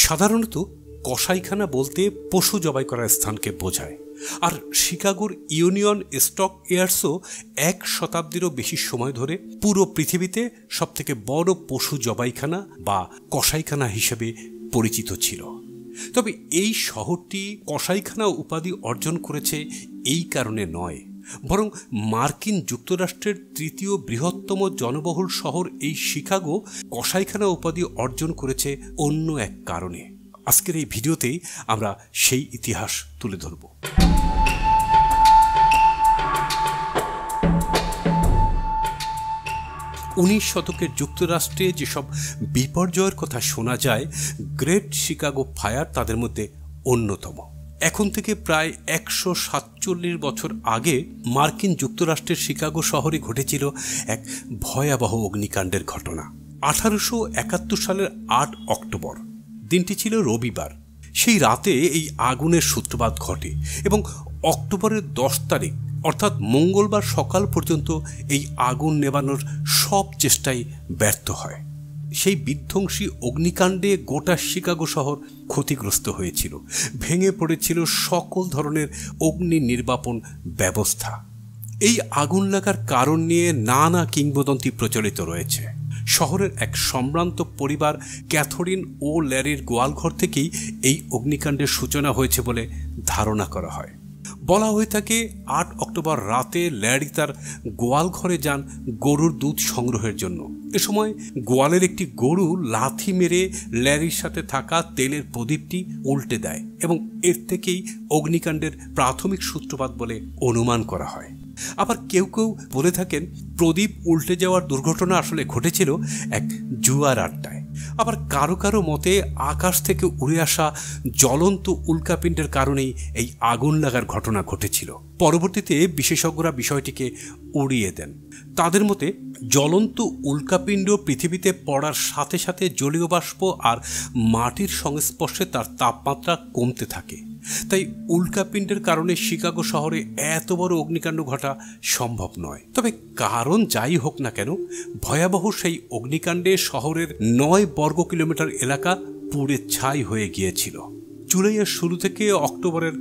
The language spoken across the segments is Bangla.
সাধারণত কসাইখানা বলতে পশু জবাই করার স্থানকে বোঝায়, আর শিকাগোর ইউনিয়ন স্টক ইয়ার্ডসও 1 শতাব্দীরও বেশি সময় ধরে পুরো পৃথিবীতে সবথেকে বড় পশু জবাইখানা বা কসাইখানা হিসেবে পরিচিত ছিল। তবে এই শহরটি কসাইখানা উপাধি অর্জন করেছে এই কারণে নয়, বরং মার্কিন যুক্তরাষ্ট্রের 3য় বৃহত্তম জনবহুল শহর এই শিকাগো কসাইখানা উপাধি অর্জন করেছে অন্য এক কারণে। আজকের এই ভিডিওতেই আমরা সেই ইতিহাস তুলে ধরব। 19 শতকের যুক্তরাষ্ট্রে যেসব বিপর্যয়ের কথা শোনা যায়, গ্রেট শিকাগো ফায়ার তাদের মধ্যে অন্যতম। এখন থেকে প্রায় 147 বছর আগে মার্কিন যুক্তরাষ্ট্রের শিকাগো শহরে ঘটেছিল এক ভয়াবহ অগ্নিকাণ্ডের ঘটনা। 1871 সালের 8 অক্টোবর, দিনটি ছিল রবিবার। সেই রাতে এই আগুনের সূত্রপাত ঘটে এবং অক্টোবরের 10 তারিখ অর্থাৎ মঙ্গলবার সকাল পর্যন্ত এই আগুন নেভানোর সব চেষ্টাই ব্যর্থ হয়। সেই বিধ্বংসী অগ্নিকাণ্ডে গোটা শিকাগো শহর ক্ষতিগ্রস্ত হয়েছিল। ভেঙে পড়েছিল সকল ধরনের অগ্নি নির্বাপন ব্যবস্থা। এই আগুন লাগার কারণ নিয়ে নানা কিংবদন্তি প্রচলিত রয়েছে। শহরের এক সম্ভ্রান্ত পরিবার ক্যাথরিন ও ল্যারির গোয়ালঘর থেকেই এই অগ্নিকাণ্ডের সূচনা হয়েছে বলে ধারণা করা হয়। বলা হয়ে থাকে 8 অক্টোবর রাতে ল্যারি তার গোয়ালঘরে যান গরুর দুধ সংগ্রহের জন্য। এ সময় গোয়ালের একটি গরু লাথি মেরে ল্যারির সাথে থাকা তেলের প্রদীপটি উল্টে দেয় এবং এর থেকেই অগ্নিকাণ্ডের প্রাথমিক সূত্রপাত বলে অনুমান করা হয়। আবার কেউ কেউ বলে থাকেন প্রদীপ উল্টে যাওয়ার দুর্ঘটনা আসলে ঘটেছিল এক জুয়ার আড্ডায়। আবার কারো কারো মতে আকাশ থেকে উড়ে আসা জ্বলন্ত উল্কাপিণ্ডের কারণেই এই আগুন লাগার ঘটনা ঘটেছিল। পরবর্তীতে বিশেষজ্ঞরা বিষয়টিকে উড়িয়ে দেন। তাদের মতে জ্বলন্ত উল্কাপিণ্ড পৃথিবীতে পড়ার সাথে সাথে জলীয় বাষ্প আর মাটির সংস্পর্শে তার তাপমাত্রা কমতে থাকে। তাই উল্কাপিণ্ডের কারণে শিকাগো শহরে এত বড় অগ্নিকাণ্ড ঘটা সম্ভব নয়। তবে কারণ যাই হোক না কেন, ভয়াবহ সেই অগ্নিকাণ্ডে শহরের 9 বর্গ কিলোমিটার এলাকা পুড়ে ছাই হয়ে গিয়েছিল। জুলাইয়ের শুরু থেকে অক্টোবরের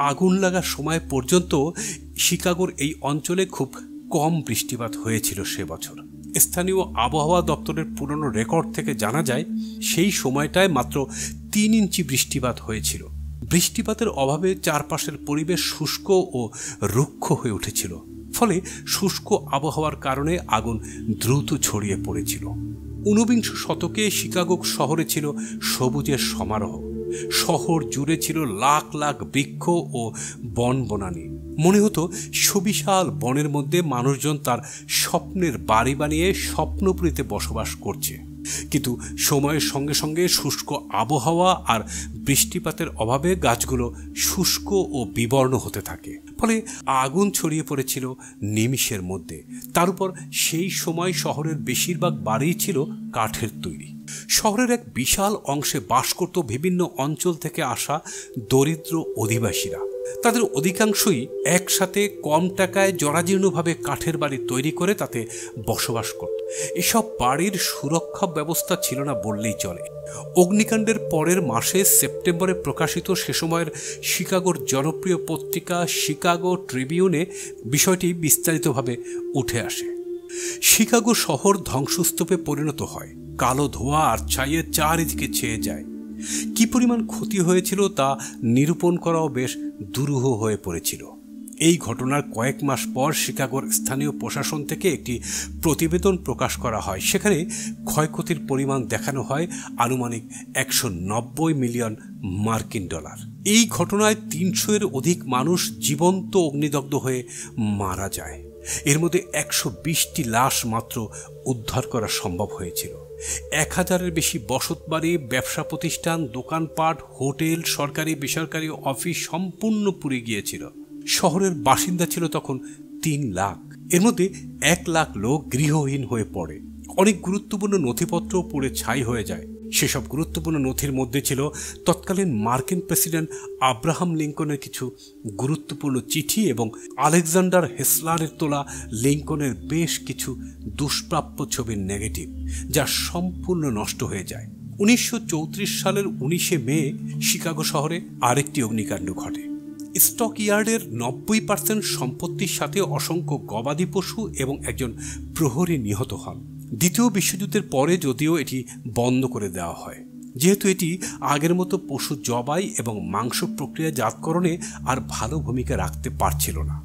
আগুন লাগার সময় পর্যন্ত শিকাগোর এই অঞ্চলে খুব কম বৃষ্টিপাত হয়েছিল সে বছর। স্থানীয় আবহাওয়া দপ্তরের পুরনো রেকর্ড থেকে জানা যায় সেই সময়টায় মাত্র 3 ইঞ্চি বৃষ্টিপাত হয়েছিল। বৃষ্টিপাতের অভাবে চারপাশের পরিবেশ শুষ্ক ও রুক্ষ হয়ে উঠেছিল। ফলে শুষ্ক আবহাওয়ার কারণে আগুন দ্রুত ছড়িয়ে পড়েছিল। 19 শতকে শিকাগো শহরে ছিল সবুজের সমারোহ। শহর জুড়ে ছিল লাখ লাখ বৃক্ষ ও বনবনানী। মনে হতো সুবিশাল বনের মধ্যে মানুষজন তার স্বপ্নের বাড়ি বানিয়ে স্বপ্নপুরীতে বসবাস করছে। কিন্তু সময়ের সঙ্গে সঙ্গে শুষ্ক আবহাওয়া আর বৃষ্টিপাতের অভাবে গাছগুলো শুষ্ক ও বিবর্ণ হতে থাকে। ফলে আগুন ছড়িয়ে পড়েছিল নিমিষের মধ্যে। তার উপর সেই সময় শহরের বেশিরভাগ বাড়িই ছিল কাঠের তৈরি। শহরের এক বিশাল অংশে বাস করত বিভিন্ন অঞ্চল থেকে আসা দরিদ্র অধিবাসীরা। তাদের অধিকাংশই একসাথে কম টাকায় জরাজীর্ণভাবে কাঠের বাড়ি তৈরি করে তাতে বসবাস করত। এসব বাড়ির সুরক্ষা ব্যবস্থা ছিল না বললেই চলে। অগ্নিকাণ্ডের পরের মাসে সেপ্টেম্বরে প্রকাশিত সে সময়ের শিকাগোর জনপ্রিয় পত্রিকা শিকাগো ট্রিবিউনে বিষয়টি বিস্তারিতভাবে উঠে আসে। শিকাগো শহর ধ্বংসস্তূপে পরিণত হয়। কালো ধোঁয়া আর ছাইয়ে চারিদিকে ছেয়ে যায়। কি পরিমাণ ক্ষতি হয়েছিল তা নিরূপণ করাও বেশ দুরূহ হয়ে পড়েছিল। এই ঘটনার কয়েক মাস পর শিকাগোর স্থানীয় প্রশাসন থেকে একটি প্রতিবেদন প্রকাশ করা হয়। সেখানে ক্ষয়ক্ষতির পরিমাণ দেখানো হয় আনুমানিক 190 মিলিয়ন মার্কিন ডলার। এই ঘটনায় 300-এর অধিক মানুষ জীবন্ত অগ্নিদগ্ধ হয়ে মারা যায়। এর মধ্যে 120টি লাশ মাত্র উদ্ধার করা সম্ভব হয়েছিল। 1000-এর বেশি বসতবাড়ি, ব্যবসা প্রতিষ্ঠান, দোকানপাট, হোটেল, সরকারি বেসরকারি অফিস সম্পূর্ণ পুড়ে গিয়েছিল। শহরের বাসিন্দা ছিল তখন 3 লাখ। এর মধ্যে 1 লাখ লোক গৃহহীন হয়ে পড়ে। অনেক গুরুত্বপূর্ণ নথিপত্র পুড়ে ছাই হয়ে যায়। সেসব গুরুত্বপূর্ণ নথির মধ্যে ছিল তৎকালীন মার্কিন প্রেসিডেন্ট আব্রাহাম লিঙ্কনের কিছু গুরুত্বপূর্ণ চিঠি এবং আলেকজান্ডার হেসলারের তোলা লিঙ্কনের বেশ কিছু দুষ্প্রাপ্য ছবির নেগেটিভ, যা সম্পূর্ণ নষ্ট হয়ে যায়। 1934 সালের 19 মে শিকাগো শহরে আরেকটি অগ্নিকাণ্ড ঘটে। স্টক ইয়ার্ডের 90% সম্পত্তির সাথে অসংখ্য গবাদি পশু এবং একজন প্রহরী নিহত হন। দ্বিতীয় বিশ্বযুদ্ধের পরে যদিও এটি বন্ধ করে দেওয়া হয়, যেহেতু এটি আগের মতো পশু জবাই এবং মাংস প্রক্রিয়াজাতকরণে আর ভালো ভূমিকা রাখতে পারছিল না।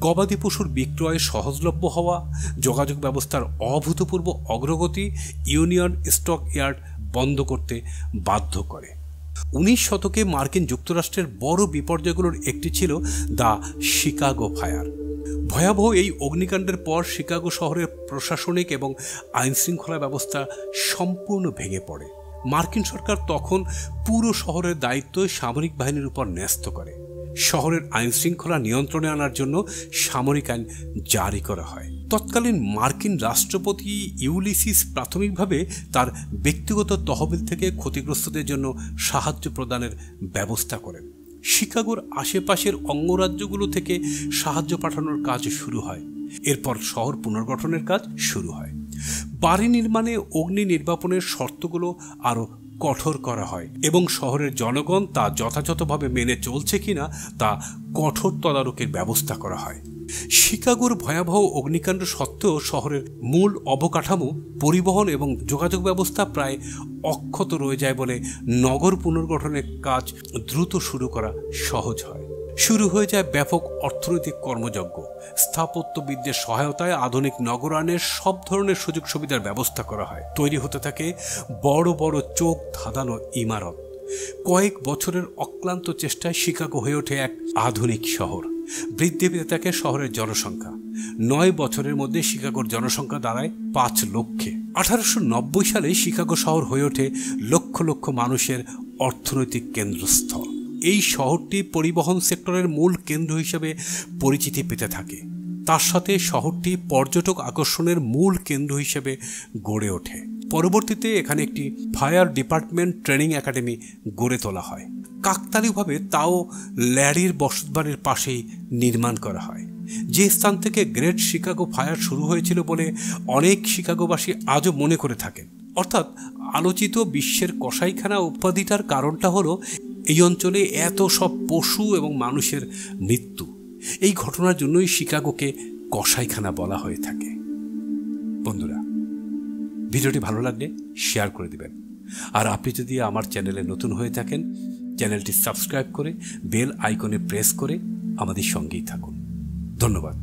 গবাদি পশুর বিক্রয় সহজলভ্য হওয়া, যোগাযোগ ব্যবস্থার অভূতপূর্ব অগ্রগতি ইউনিয়ন স্টক ইয়ার্ড বন্ধ করতে বাধ্য করে। 19 শতকে মার্কিন যুক্তরাষ্ট্রের বড় বিপর্যয়গুলোর একটি ছিল দ্য শিকাগো ফায়ার। ভয়াবহ এই অগ্নিকাণ্ডের পর শিকাগো শহরের প্রশাসনিক এবং আইনশৃঙ্খলা ব্যবস্থা সম্পূর্ণ ভেঙে পড়ে। মার্কিন সরকার তখন পুরো শহরের দায়িত্ব সামরিক বাহিনীর উপর ন্যস্ত করে। শহরের আইনশৃঙ্খলা নিয়ন্ত্রণে আনার জন্য সামরিক আইন জারি করা হয়। তৎকালীন মার্কিন রাষ্ট্রপতি ইউলিসিস প্রাথমিকভাবে তার ব্যক্তিগত তহবিল থেকে ক্ষতিগ্রস্তদের জন্য সাহায্য প্রদানের ব্যবস্থা করেন। শিকাগোর আশেপাশের অঙ্গরাজ্যগুলো থেকে সাহায্য পাঠানোর কাজ শুরু হয়। এরপর শহর পুনর্গঠনের কাজ শুরু হয়। বাড়ি নির্মাণে অগ্নি নির্বাপনের শর্তগুলো আরও কঠোর করা হয় এবং শহরের জনগণ তা যথাযথভাবে মেনে চলছে কিনা তা কঠোর তদারকির ব্যবস্থা করা হয়। শিকাগোর ভয়াবহ অগ্নিকাণ্ড সত্ত্বেও শহরের মূল অবকাঠামো, পরিবহন এবং যোগাযোগ ব্যবস্থা প্রায় অক্ষত রয়ে যায় বলে নগর পুনর্গঠনের কাজ দ্রুত শুরু করা সহজ হয়। শুরু হয়ে যায় ব্যাপক অর্থনৈতিক কর্মযজ্ঞ। স্থাপত্যবিদদের সহায়তায় আধুনিক নগরায়নের সব ধরনের সুযোগ সুবিধার ব্যবস্থা করা হয়। তৈরি হতে থাকে বড় বড় চোখ ধাঁধানো ইমারত। কয়েক বছরের অক্লান্ত চেষ্টায় শিকাগো হয়ে ওঠে এক আধুনিক শহর। বৃদ্ধি পেতে থাকে শহরের জনসংখ্যা। 9 বছরের মধ্যে শিকাগোর জনসংখ্যা দাঁড়ায় 5 লক্ষে। 1890 সালে শিকাগো শহর হয়ে ওঠে লক্ষ লক্ষ মানুষের অর্থনৈতিক কেন্দ্রস্থল। এই শহরটি পরিবহন সেক্টরের মূল কেন্দ্র হিসেবে পরিচিতি পেতে থাকে। তার সাথে শহরটি পর্যটক আকর্ষণের মূল কেন্দ্র হিসেবে গড়ে ওঠে। পরবর্তীতে এখানে একটি ফায়ার ডিপার্টমেন্ট ট্রেনিং একাডেমি গড়ে তোলা হয়। কাকতালীয়ভাবে তাও ল্যারির বসতবাড়ির পাশেই নির্মাণ করা হয়, যে স্থান থেকে গ্রেট শিকাগো ফায়ার শুরু হয়েছিল বলে অনেক শিকাগোবাসী আজও মনে করে থাকেন। অর্থাৎ আলোচিত বিশ্বের কসাইখানা উপাধিটার কারণটা হলো এই অঞ্চলে এত সব পশু এবং মানুষের মৃত্যু। এই ঘটনার জন্যই শিকাগোকে কসাইখানা বলা হয়ে থাকে। বন্ধুরা, ভিডিওটি ভালো লাগলে শেয়ার করে দিবেন। আর আপনি যদি আমার চ্যানেলে নতুন হয়ে থাকেন, চ্যানেলটি সাবস্ক্রাইব করে বেল আইকনে প্রেস করে আমাদের সঙ্গেই থাকুন। ধন্যবাদ।